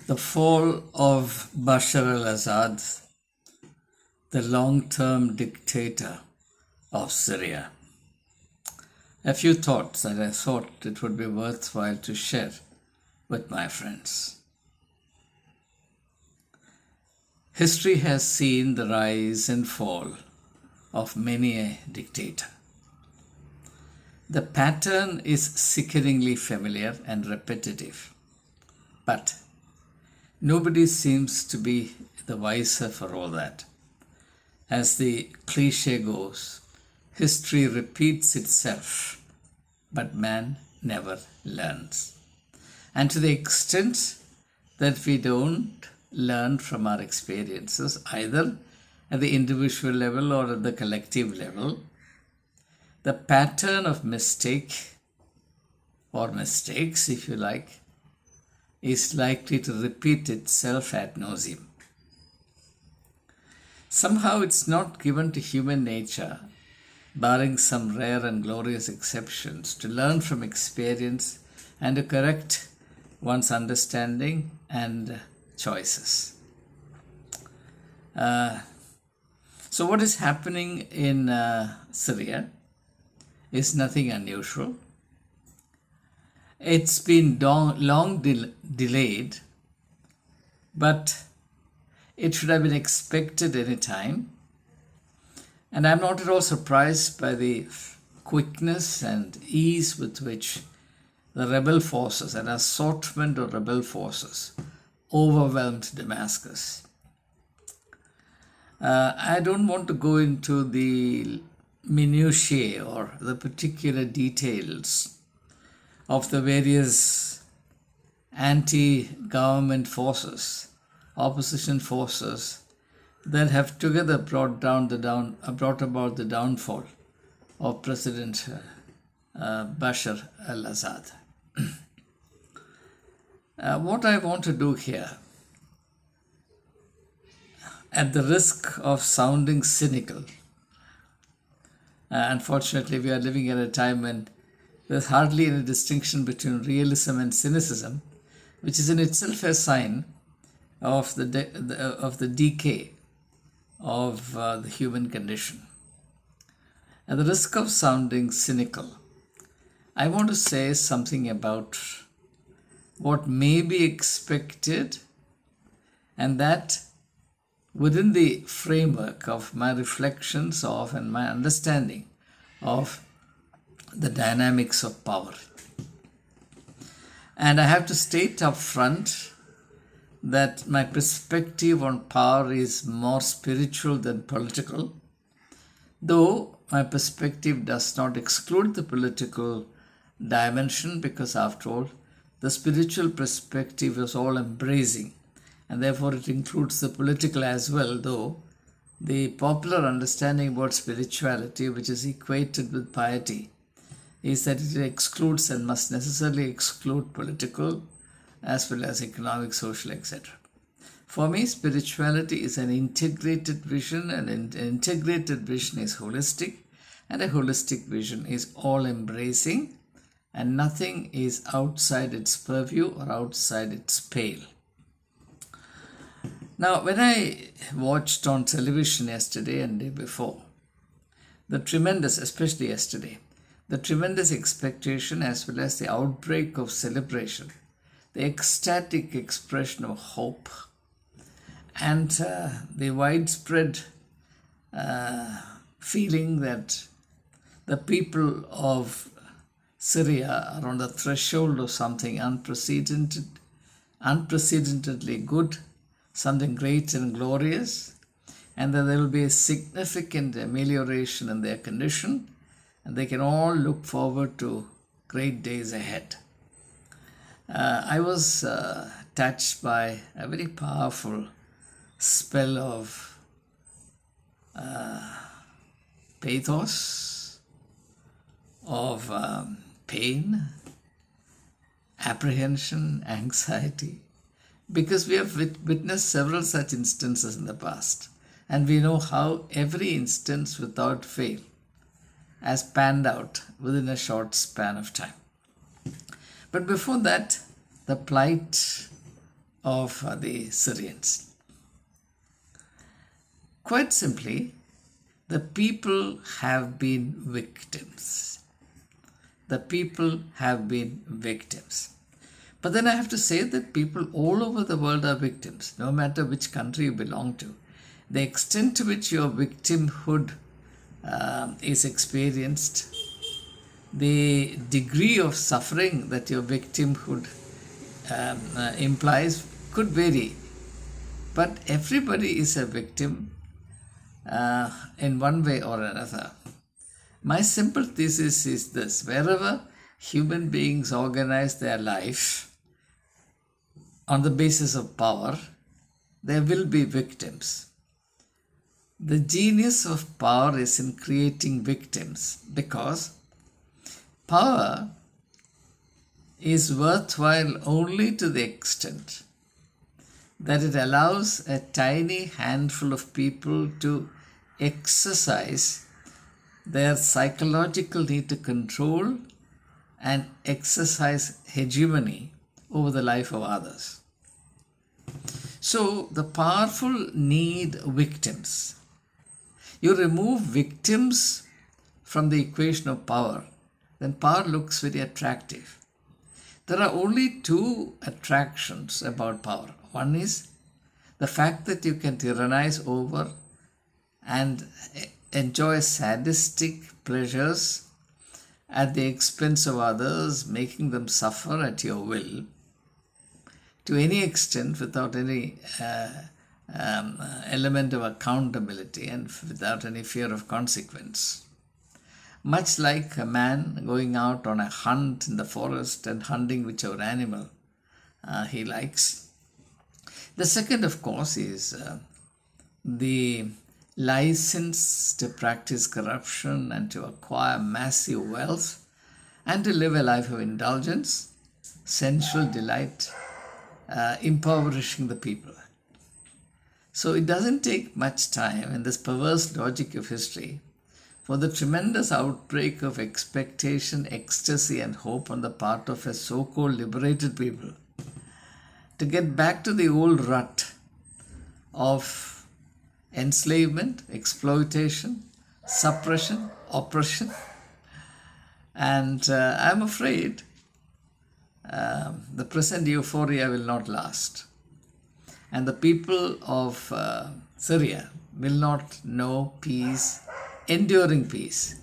The fall of Bashar al-Assad, the long-term dictator of Syria. A few thoughts that I thought it would be worthwhile to share with my friends. History has seen the rise and fall of many a dictator. The pattern is sickeningly familiar and repetitive, but nobody seems to be the wiser for all that. As the cliche goes, history repeats itself, but man never learns. And to the extent that we don't learn from our experiences, either at the individual level or at the collective level, the pattern of mistake or mistakes, if you like, is likely to repeat itself ad nauseum. Somehow it's not given to human nature, barring some rare and glorious exceptions, to learn from experience and to correct one's understanding and choices. So what is happening in Syria is nothing unusual. It's been long delayed, but it should have been expected any time. And I'm not at all surprised by the quickness and ease with which the rebel forces, an assortment of rebel forces, overwhelmed Damascus. I don't want to go into the minutiae or the particular details of the various anti-government forces, opposition forces that have together brought about the downfall of President Bashar al-Assad. What I want to do here, at the risk of sounding cynical, unfortunately we are living at a time when there's hardly any distinction between realism and cynicism, which is in itself a sign of the decay of the human condition. At the risk of sounding cynical, I want to say something about what may be expected, and that within the framework of my reflections of and my understanding of the dynamics of power. And I have to state up front that my perspective on power is more spiritual than political, though my perspective does not exclude the political dimension, because after all, the spiritual perspective is all embracing, and therefore it includes the political as well, though the popular understanding about spirituality, which is equated with piety, is that it excludes and must necessarily exclude political as well as economic, social, etc. For me, spirituality is an integrated vision, and an integrated vision is holistic, and a holistic vision is all-embracing, and nothing is outside its purview or outside its pale. Now, when I watched on television yesterday and day before, especially yesterday, the tremendous expectation as well as the outbreak of celebration, the ecstatic expression of hope, and the widespread feeling that the people of Syria are on the threshold of something unprecedentedly good, something great and glorious, and that there will be a significant amelioration in their condition, and they can all look forward to great days ahead. I was touched by a very powerful spell of pathos, of pain, apprehension, anxiety, because we have witnessed several such instances in the past, and we know how every instance without fail has panned out within a short span of time. But before that, the plight of the Syrians. Quite simply, the people have been victims. The people have been victims. But then I have to say that people all over the world are victims, no matter which country you belong to. The extent to which your victimhood is experienced, the degree of suffering that your victimhood implies could vary. But everybody is a victim in one way or another. My simple thesis is this: wherever human beings organize their life on the basis of power, there will be victims. The genius of power is in creating victims, because power is worthwhile only to the extent that it allows a tiny handful of people to exercise their psychological need to control and exercise hegemony over the life of others. So the powerful need victims. You remove victims from the equation of power, then power looks very attractive. There are only two attractions about power. One is the fact that you can tyrannize over and enjoy sadistic pleasures at the expense of others, making them suffer at your will to any extent without any element of accountability and without any fear of consequence. Much like a man going out on a hunt in the forest and hunting whichever animal he likes. The second, of course, is the license to practice corruption and to acquire massive wealth and to live a life of indulgence, sensual delight, impoverishing the people. So it doesn't take much time in this perverse logic of history for the tremendous outbreak of expectation, ecstasy, and hope on the part of a so-called liberated people to get back to the old rut of enslavement, exploitation, suppression, oppression. And I'm afraid the present euphoria will not last. And the people of Syria will not know peace, enduring peace.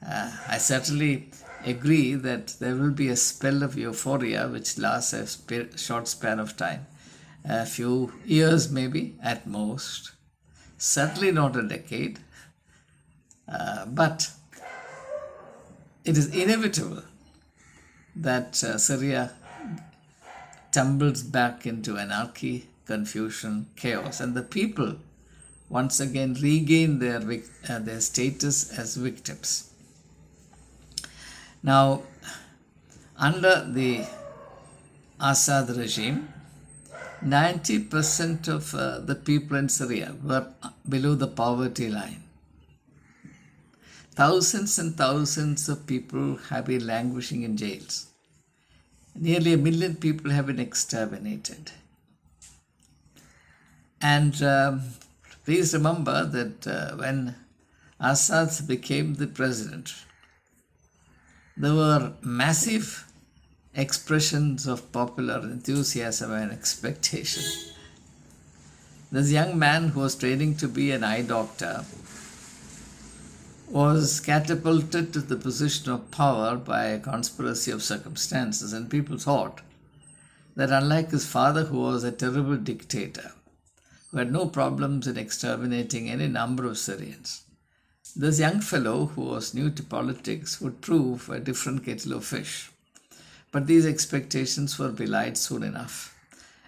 I certainly agree that there will be a spell of euphoria which lasts a short span of time, a few years maybe at most, certainly not a decade, but it is inevitable that Syria tumbles back into anarchy, confusion, chaos, and the people once again regain their status as victims. Now, under the Assad regime, 90% of the people in Syria were below the poverty line. Thousands and thousands of people have been languishing in jails. Nearly 1 million people have been exterminated. And please remember that when Assad became the president, there were massive expressions of popular enthusiasm and expectation. This young man who was training to be an eye doctor was catapulted to the position of power by a conspiracy of circumstances, and people thought that unlike his father, who was a terrible dictator, who had no problems in exterminating any number of Syrians, this young fellow who was new to politics would prove a different kettle of fish. But these expectations were belied soon enough,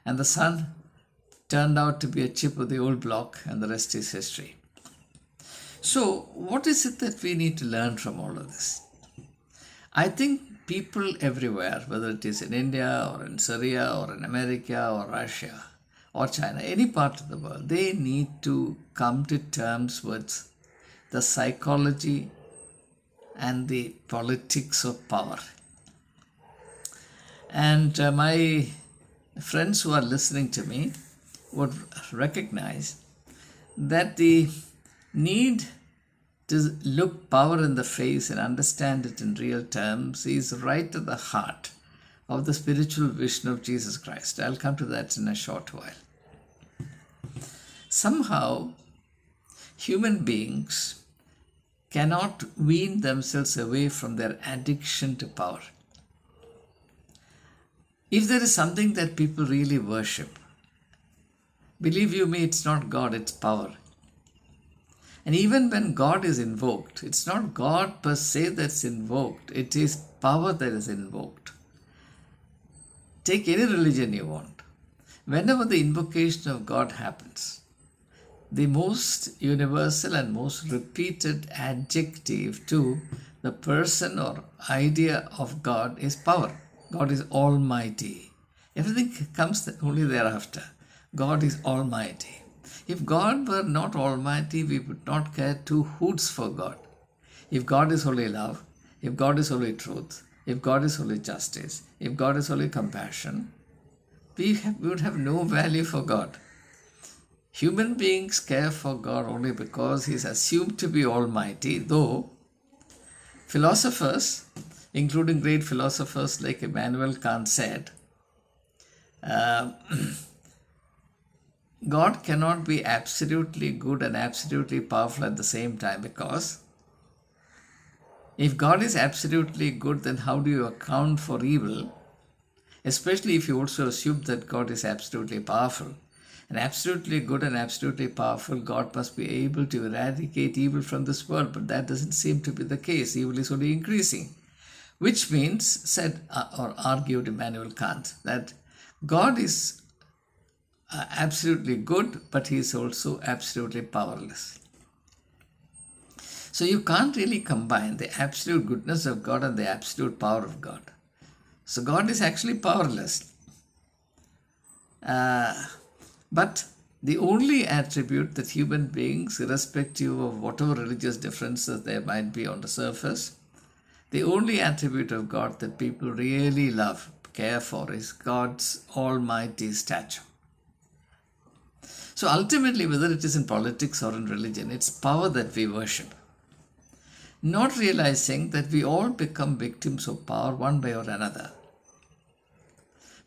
and the son turned out to be a chip of the old block, and the rest is history. So, what is it that we need to learn from all of this? I think people everywhere, whether it is in India or in Syria or in America or Russia or China, any part of the world, they need to come to terms with the psychology and the politics of power. And my friends who are listening to me would recognize that the need to look power in the face and understand it in real terms is right at the heart of the spiritual vision of Jesus Christ. I'll come to that in a short while. Somehow, human beings cannot wean themselves away from their addiction to power. If there is something that people really worship, believe you me, it's not God, it's power. And even when God is invoked, it's not God per se that's invoked, it is power that is invoked. Take any religion you want. Whenever the invocation of God happens, the most universal and most repeated adjective to the person or idea of God is power. God is almighty. Everything comes only thereafter. God is almighty. If God were not almighty, we would not care two hoots for God. If God is only love, if God is only truth, if God is only justice, if God is only compassion, we would have no value for God. Human beings care for God only because He is assumed to be almighty, though philosophers, including great philosophers like Immanuel Kant, said, God cannot be absolutely good and absolutely powerful at the same time, because if God is absolutely good, then how do you account for evil? Especially if you also assume that God is absolutely powerful. And absolutely good and absolutely powerful, God must be able to eradicate evil from this world, but that doesn't seem to be the case. Evil is only increasing. Which means, said or argued Immanuel Kant, that God is absolutely good, but He is also absolutely powerless. So you can't really combine the absolute goodness of God and the absolute power of God. So God is actually powerless. But the only attribute that human beings, irrespective of whatever religious differences there might be on the surface, the only attribute of God that people really love, care for, is God's almighty stature. So ultimately, whether it is in politics or in religion, it's power that we worship. Not realizing that we all become victims of power one way or another.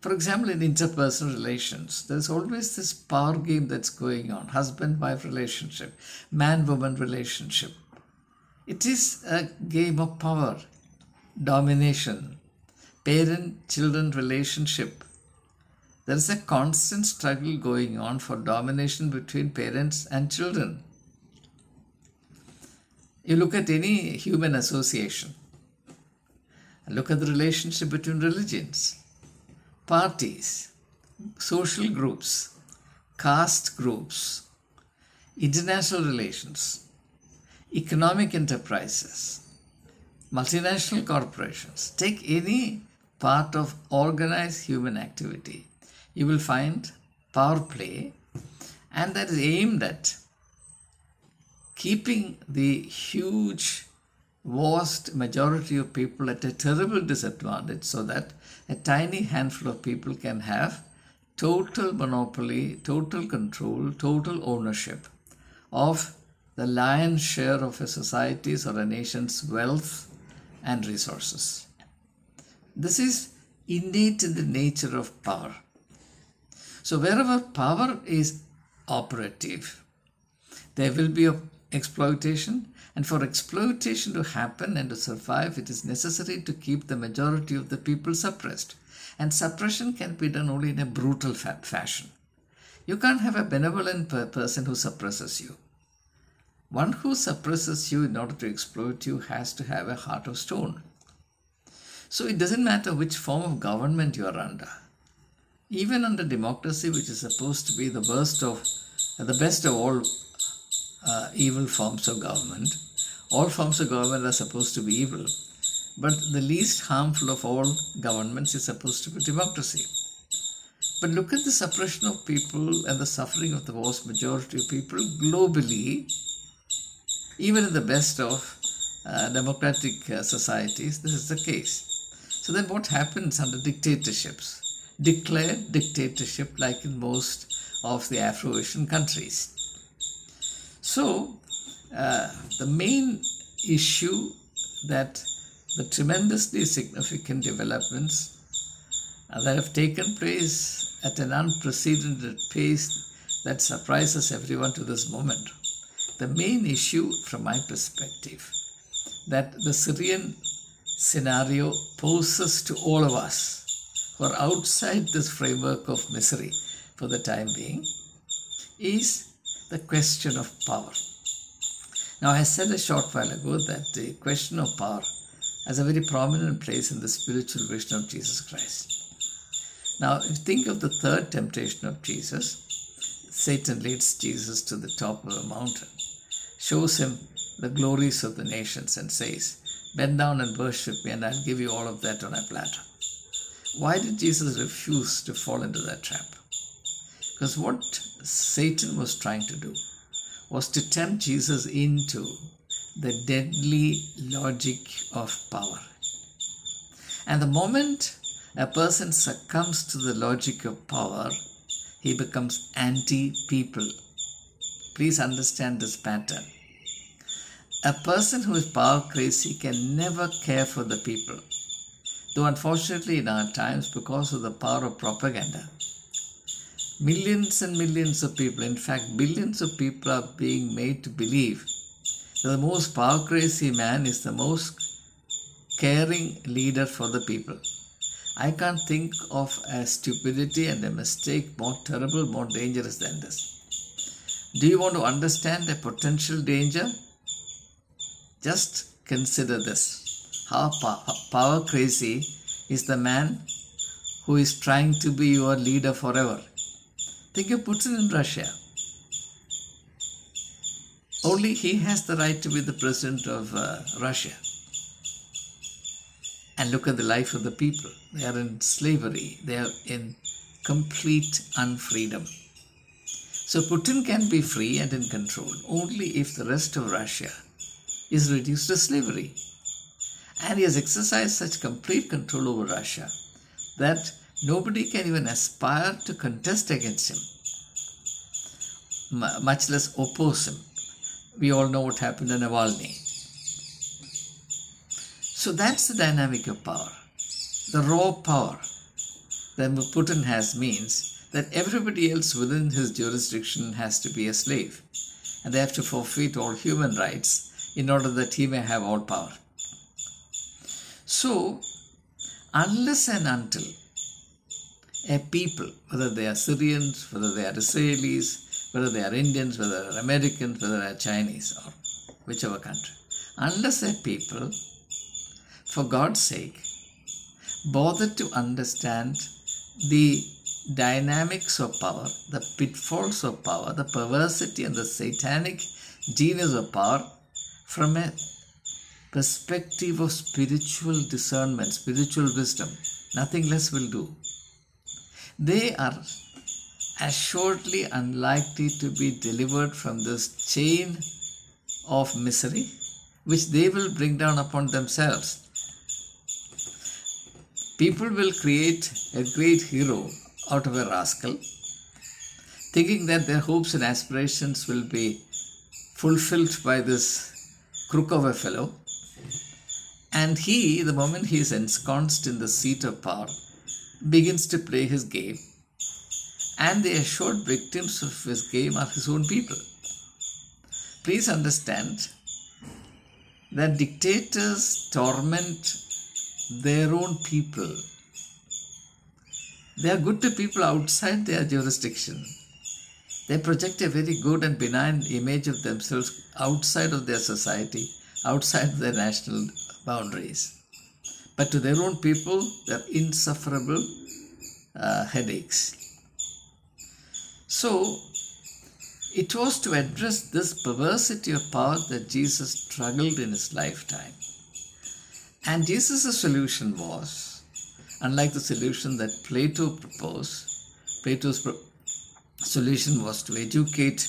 For example, in interpersonal relations, there's always this power game that's going on. Husband-wife relationship, man-woman relationship. It is a game of power, domination, parent-children relationship. There is a constant struggle going on for domination between parents and children. You look at any human association, look at the relationship between religions, parties, social groups, caste groups, international relations, economic enterprises, multinational corporations. Take any part of organized human activity. You will find power play, and that is aimed at keeping the huge, vast majority of people at a terrible disadvantage, so that a tiny handful of people can have total monopoly, total control, total ownership of the lion's share of a society's or a nation's wealth and resources. This is innate in the nature of power. So wherever power is operative, there will be exploitation, and for exploitation to happen and to survive, it is necessary to keep the majority of the people suppressed. And suppression can be done only in a brutal fashion. You can't have a benevolent person who suppresses you. One who suppresses you in order to exploit you has to have a heart of stone. So it doesn't matter which form of government you are under. Even under democracy, which is supposed to be the best of all evil forms of government, all forms of government are supposed to be evil, but the least harmful of all governments is supposed to be democracy. But look at the suppression of people and the suffering of the vast majority of people globally. Even in the best of democratic societies, this is the case. So then what happens under dictatorships? declared dictatorship like in most of the Afro-Asian countries. So, the main issue that the tremendously significant developments that have taken place at an unprecedented pace that surprises everyone to this moment. The main issue from my perspective that the Syrian scenario poses to all of us who are outside this framework of misery for the time being is the question of power. Now, I said a short while ago that the question of power has a very prominent place in the spiritual vision of Jesus Christ. Now, if you think of the third temptation of Jesus, Satan leads Jesus to the top of a mountain, shows him the glories of the nations and says, "Bend down and worship me and I'll give you all of that on a platter." Why did Jesus refuse to fall into that trap? Because what Satan was trying to do was to tempt Jesus into the deadly logic of power. And the moment a person succumbs to the logic of power, he becomes anti-people. Please understand this pattern. A person who is power crazy can never care for the people. Though unfortunately in our times, because of the power of propaganda, millions and millions of people, in fact billions of people, are being made to believe that the most power crazy man is the most caring leader for the people. I can't think of a stupidity and a mistake more terrible, more dangerous than this. Do you want to understand a potential danger? Just consider this. How power crazy is the man who is trying to be your leader forever. Think of Putin in Russia. Only he has the right to be the president of Russia. And look at the life of the people. They are in slavery. They are in complete unfreedom. So Putin can be free and in control only if the rest of Russia is reduced to slavery. And he has exercised such complete control over Russia that nobody can even aspire to contest against him, much less oppose him. We all know what happened in Navalny. So that's the dynamic of power. The raw power that Putin has means that everybody else within his jurisdiction has to be a slave, and they have to forfeit all human rights in order that he may have all power. So, unless and until a people, whether they are Syrians, whether they are Israelis, whether they are Indians, whether they are Americans, whether they are Chinese, or whichever country, unless a people, for God's sake, bother to understand the dynamics of power, the pitfalls of power, the perversity and the satanic genius of power from a perspective of spiritual discernment, spiritual wisdom, nothing less will do. They are assuredly unlikely to be delivered from this chain of misery which they will bring down upon themselves. People will create a great hero out of a rascal, thinking that their hopes and aspirations will be fulfilled by this crook of a fellow. And he, the moment he is ensconced in the seat of power, begins to play his game. And the assured victims of his game are his own people. Please understand that dictators torment their own people. They are good to people outside their jurisdiction. They project a very good and benign image of themselves outside of their society, outside their national boundaries. But to their own people, they are insufferable headaches. So, it was to address this perversity of power that Jesus struggled in his lifetime. And Jesus' solution was, unlike the solution that Plato proposed, Plato's solution was to educate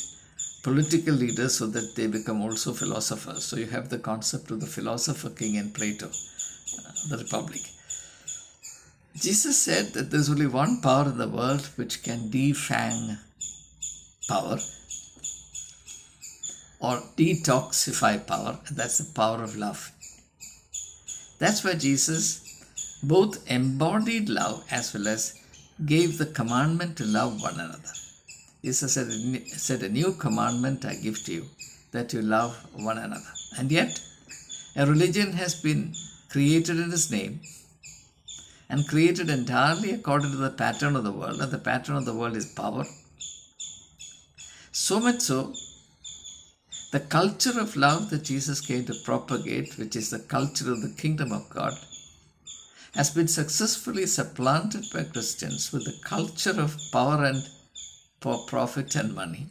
political leaders so that they become also philosophers. So you have the concept of the philosopher king in Plato, the Republic. Jesus said that there's only one power in the world which can defang power or detoxify power, and that's the power of love. That's why Jesus both embodied love as well as gave the commandment to love one another. Jesus said, a new commandment I give to you, that you love one another. And yet, a religion has been created in His name and created entirely according to the pattern of the world, and the pattern of the world is power. So much so, the culture of love that Jesus came to propagate, which is the culture of the kingdom of God, has been successfully supplanted by Christians with the culture of power and profit and money,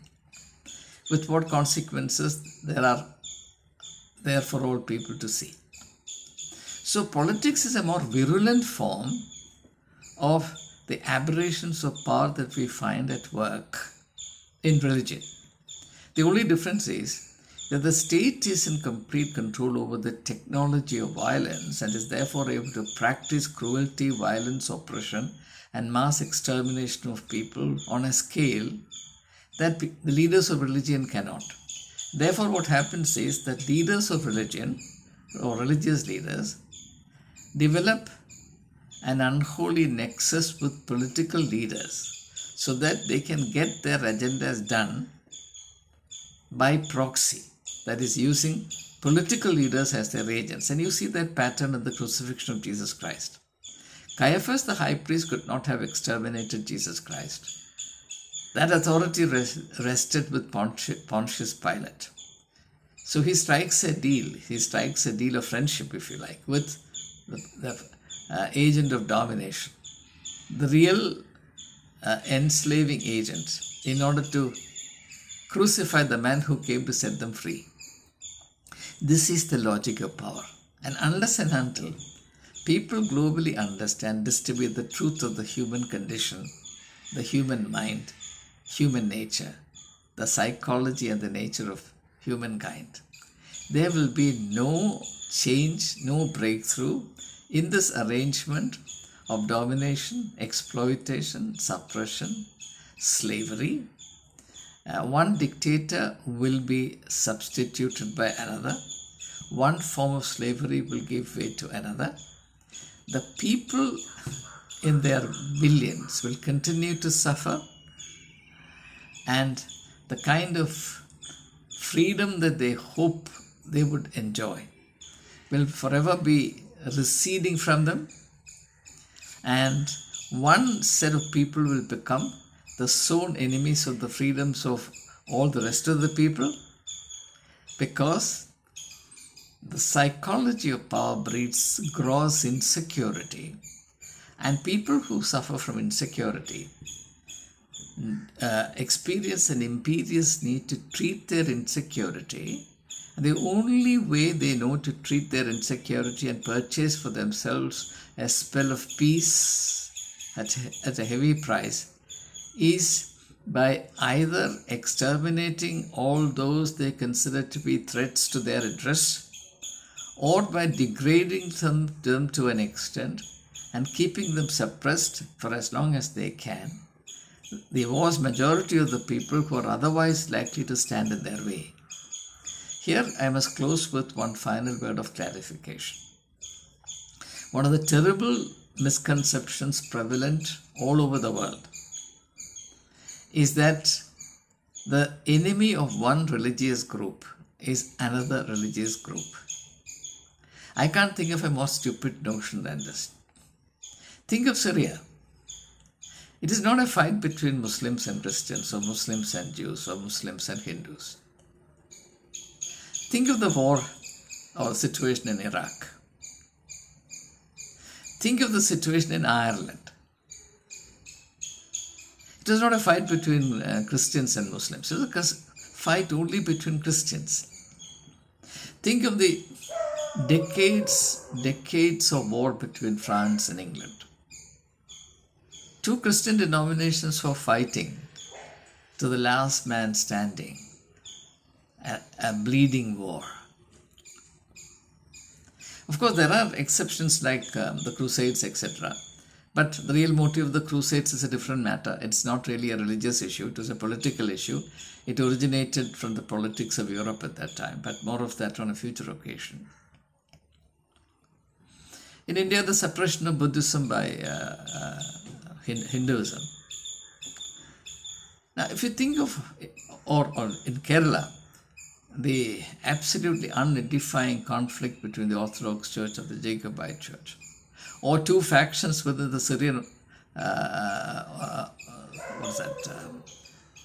with what consequences there are there for all people to see. So politics is a more virulent form of the aberrations of power that we find at work in religion. The only difference is that the state is in complete control over the technology of violence and is therefore able to practice cruelty, violence, oppression, and mass extermination of people on a scale that the leaders of religion cannot. Therefore, what happens is that leaders of religion or religious leaders develop an unholy nexus with political leaders so that they can get their agendas done by proxy, that is, using political leaders as their agents. And you see that pattern in the crucifixion of Jesus Christ. Caiaphas, the high priest, could not have exterminated Jesus Christ. That authority rested with Pontius Pilate. So he strikes a deal. He strikes a deal of friendship, if you like, with the agent of domination, the real enslaving agent, in order to crucify the man who came to set them free. This is the logic of power. And unless and until people globally understand, distribute the truth of the human condition, the human mind, human nature, the psychology and the nature of humankind, there will be no change, no breakthrough in this arrangement of domination, exploitation, suppression, slavery. One dictator will be substituted by another. One form of slavery will give way to another. The people in their billions will continue to suffer, and the kind of freedom that they hope they would enjoy will forever be receding from them, and one set of people will become the sole enemies of the freedoms of all the rest of the people, because the psychology of power breeds gross insecurity, and people who suffer from insecurity experience an imperious need to treat their insecurity. And the only way they know to treat their insecurity and purchase for themselves a spell of peace at a heavy price is by either exterminating all those they consider to be threats to their interests, or by degrading them to an extent and keeping them suppressed for as long as they can. The vast majority of the people who are otherwise likely to stand in their way. Here I must close with one final word of clarification. One of the terrible misconceptions prevalent all over the world is that the enemy of one religious group is another religious group. I can't think of a more stupid notion than this. Think of Syria. It is not a fight between Muslims and Christians, or Muslims and Jews, or Muslims and Hindus. Think of the war or situation in Iraq. Think of the situation in Ireland. It was not a fight between Christians and Muslims. It was a fight only between Christians. Think of the decades of war between France and England. Two Christian denominations were fighting to the last man standing, a bleeding war. Of course, there are exceptions like the Crusades, etc. But the real motive of the Crusades is a different matter. It's not really a religious issue, it was a political issue. It originated from the politics of Europe at that time, but more of that on a future occasion. In India, the suppression of Buddhism by Hinduism. Now, if you think of, or in Kerala, the absolutely unedifying conflict between the Orthodox Church and the Jacobite Church, or two factions within the Syrian,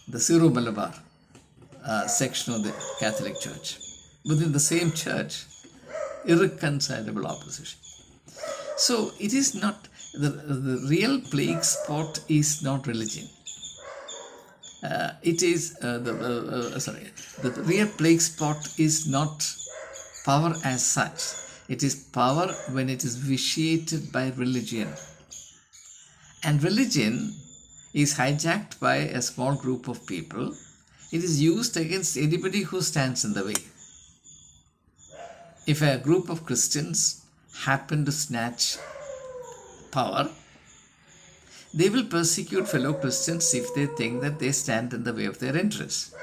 the Syro-Malabar section of the Catholic Church, within the same church, irreconcilable opposition. So it is not, the real plague spot is not religion. The real plague spot is not power as such. It is power when it is vitiated by religion. And religion is hijacked by a small group of people. It is used against anybody who stands in the way. If a group of Christians happen to snatch power, they will persecute fellow Christians if they think that they stand in the way of their interests.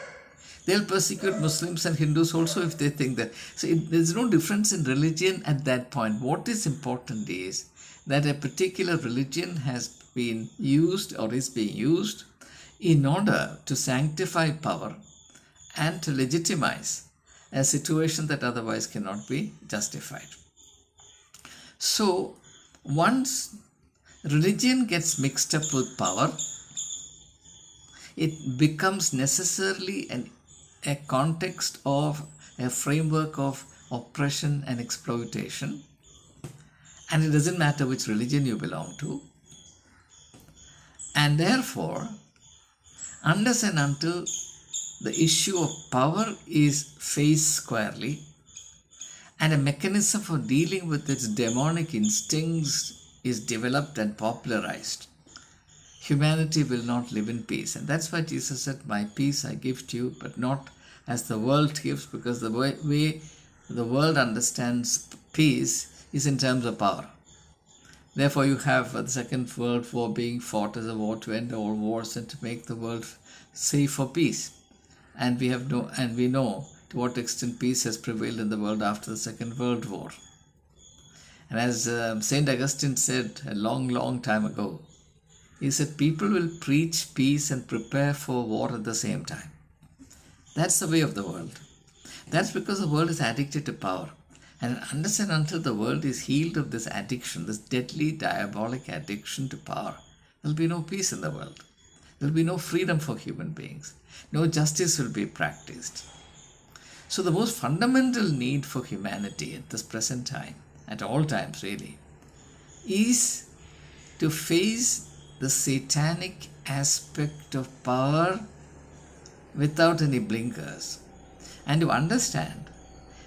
They'll persecute Muslims and Hindus also if they think that. So there's no difference in religion at that point. What is important is that a particular religion has been used or is being used in order to sanctify power and to legitimize a situation that otherwise cannot be justified. So once religion gets mixed up with power, it becomes necessarily a context of a framework of oppression and exploitation. And it doesn't matter which religion you belong to. And therefore, unless and until the issue of power is faced squarely and a mechanism for dealing with its demonic instincts is developed and popularized, humanity will not live in peace. And that's why Jesus said, "My peace I give to you, but not as the world gives," because the way the world understands peace is in terms of power. Therefore, you have the Second World War being fought as a war to end all wars and to make the world safe for peace. And we know to what extent peace has prevailed in the world after the Second World War. And as St. Augustine said a long, long time ago, he said, people will preach peace and prepare for war at the same time. That's the way of the world. That's because the world is addicted to power. And unless and until the world is healed of this addiction, this deadly, diabolic addiction to power, there will be no peace in the world. There will be no freedom for human beings. No justice will be practiced. So the most fundamental need for humanity at this present time, at all times really, is to face the satanic aspect of power without any blinkers, and to understand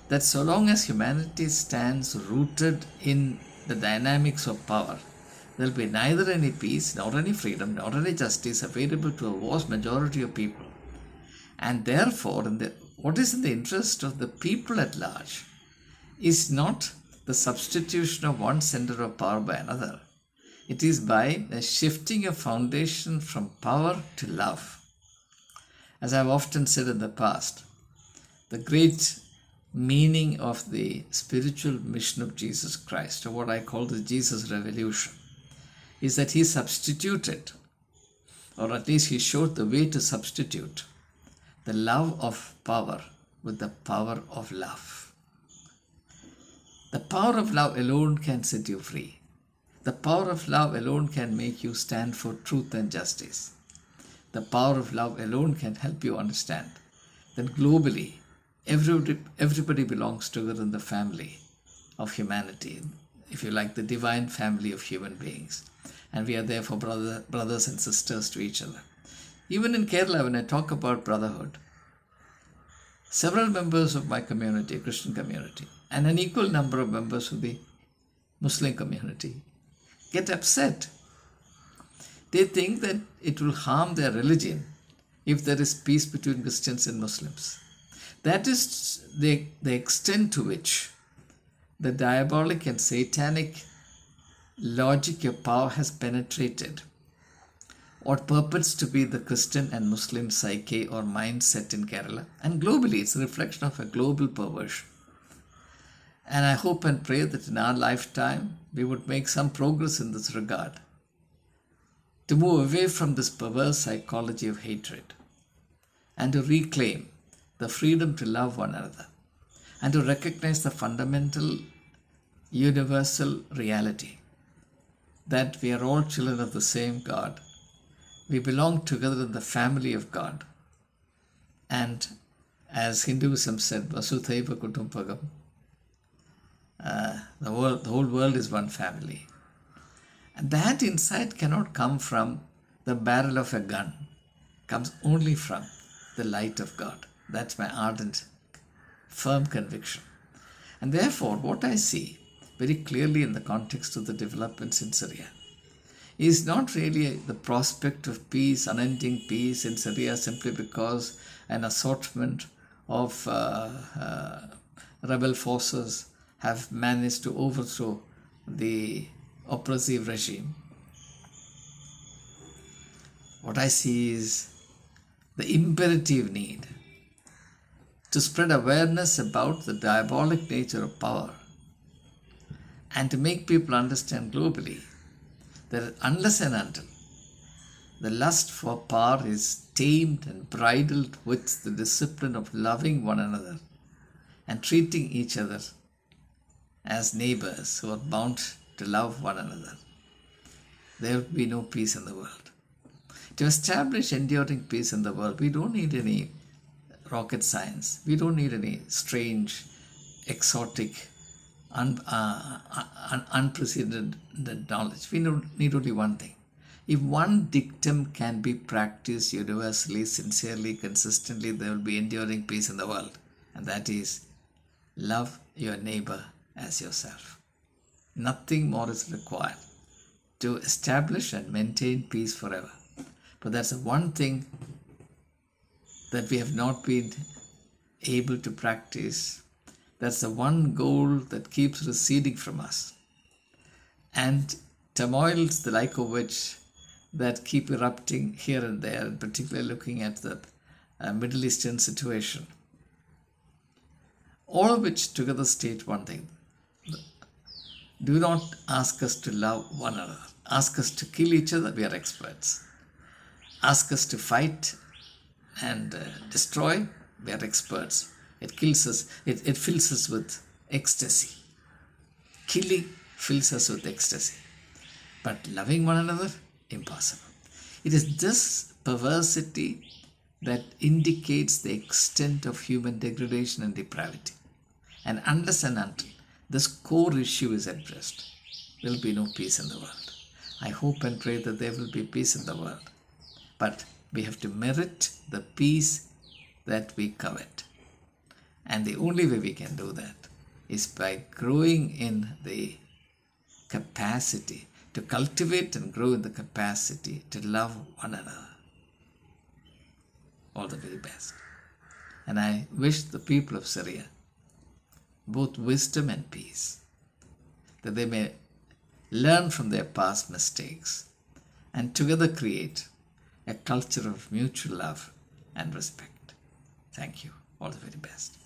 that so long as humanity stands rooted in the dynamics of power, there will be neither any peace, nor any freedom, nor any justice available to a vast majority of people. And therefore, what is in the interest of the people at large is not the substitution of one center of power by another. It is by a shifting of foundation from power to love. As I've often said in the past, the great meaning of the spiritual mission of Jesus Christ, or what I call the Jesus Revolution, is that he substituted, or at least he showed the way to substitute, the love of power with the power of love. The power of love alone can set you free. The power of love alone can make you stand for truth and justice. The power of love alone can help you understand that globally, everybody belongs together in the family of humanity, if you like, the divine family of human beings. And we are therefore brothers and sisters to each other. Even in Kerala, when I talk about brotherhood, several members of my community, Christian community, and an equal number of members of the Muslim community get upset. They think that it will harm their religion if there is peace between Christians and Muslims. That is the extent to which the diabolic and satanic logic of power has penetrated what purports to be the Christian and Muslim psyche or mindset in Kerala. And globally, it's a reflection of a global perversion. And I hope and pray that in our lifetime, we would make some progress in this regard to move away from this perverse psychology of hatred and to reclaim the freedom to love one another and to recognize the fundamental universal reality that we are all children of the same God. We belong together in the family of God. And as Hinduism said, Vasudhaiva Kutumbakam, the whole world is one family. And that insight cannot come from the barrel of a gun. It comes only from the light of God. That's my ardent, firm conviction. And therefore, what I see very clearly in the context of the developments in Syria is not really the prospect of peace, unending peace in Syria, simply because an assortment of rebel forces have managed to overthrow the oppressive regime. What I see is the imperative need to spread awareness about the diabolic nature of power and to make people understand globally that unless and until the lust for power is tamed and bridled with the discipline of loving one another and treating each other as neighbors who are bound to love one another, there will be no peace in the world. To establish enduring peace in the world, we don't need any rocket science. We don't need any strange, exotic, unprecedented knowledge. We need only one thing. If one dictum can be practiced universally, sincerely, consistently, there will be enduring peace in the world. And that is, love your neighbor as yourself. Nothing more is required to establish and maintain peace forever. But that's the one thing that we have not been able to practice. That's the one goal that keeps receding from us. And turmoils the like of which that keep erupting here and there, and particularly looking at the Middle Eastern situation, all of which together state one thing. Do not ask us to love one another. Ask us to kill each other, we are experts. Ask us to fight and destroy, we are experts. It kills us, it fills us with ecstasy. Killing fills us with ecstasy. But loving one another, impossible. It is this perversity that indicates the extent of human degradation and depravity. And unless and until this core issue is addressed, there will be no peace in the world. I hope and pray that there will be peace in the world. But we have to merit the peace that we covet. And the only way we can do that is by growing in the capacity to cultivate and grow in the capacity to love one another. All the very best. And I wish the people of Syria both wisdom and peace, that they may learn from their past mistakes and together create a culture of mutual love and respect. Thank you. All the very best.